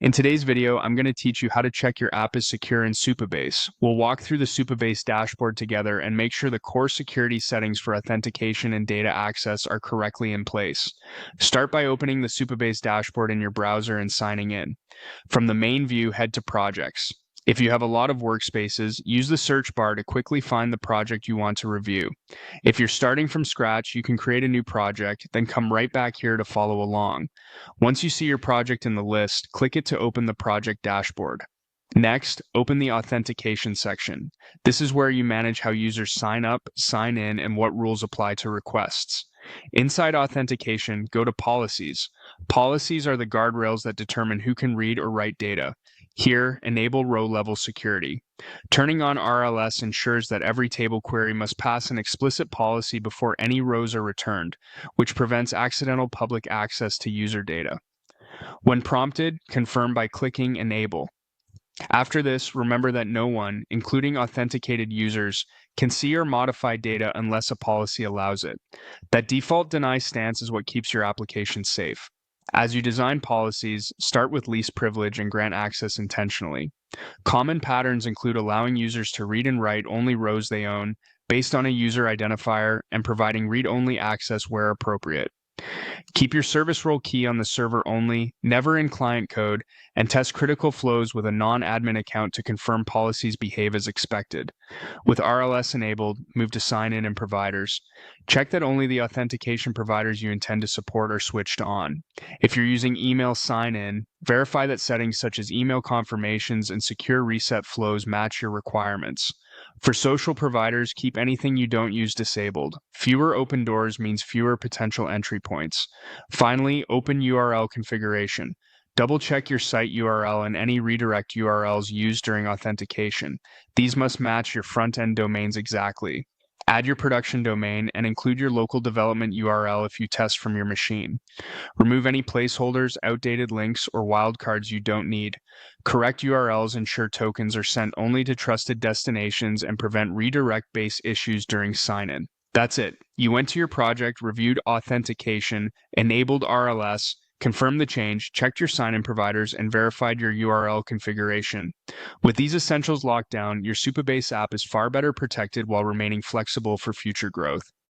In today's video, I'm going to teach you how to check your app is secure in Supabase. We'll walk through the Supabase dashboard together and make sure the core security settings for authentication and data access are correctly in place. Start by opening the Supabase dashboard in your browser and signing in. From the main view, head to Projects. If you have a lot of workspaces, use the search bar to quickly find the project you want to review. If you're starting from scratch, you can create a new project, then come right back here to follow along. Once you see your project in the list, click it to open the project dashboard. Next, open the authentication section. This is where you manage how users sign up, sign in, and what rules apply to requests. Inside authentication, go to Policies. Policies are the guardrails that determine who can read or write data. Here, enable row-level security. Turning on RLS ensures that every table query must pass an explicit policy before any rows are returned, which prevents accidental public access to user data. When prompted, confirm by clicking Enable. After this, remember that no one, including authenticated users, can see or modify data unless a policy allows it. That default deny stance is what keeps your application safe. As you design policies, start with least privilege and grant access intentionally. Common patterns include allowing users to read and write only rows they own, based on a user identifier, and providing read-only access where appropriate. Keep your service role key on the server only, never in client code, and test critical flows with a non-admin account to confirm policies behave as expected. With RLS enabled, move to sign-in and providers. Check that only the authentication providers you intend to support are switched on. If you're using email sign-in, verify that settings such as email confirmations and secure reset flows match your requirements. For social providers, keep anything you don't use disabled. Fewer open doors means fewer potential entry points. Finally, open URL configuration. Double-check your site URL and any redirect URLs used during authentication. These must match your front-end domains exactly. Add your production domain and include your local development URL if you test from your machine. Remove any placeholders, outdated links, or wildcards you don't need. Correct URLs ensure tokens are sent only to trusted destinations and prevent redirect-based issues during sign-in. That's it. You went to your project, reviewed authentication, enabled RLS, confirmed the change, checked your sign-in providers, and verified your URL configuration. With these essentials locked down, your Supabase app is far better protected while remaining flexible for future growth.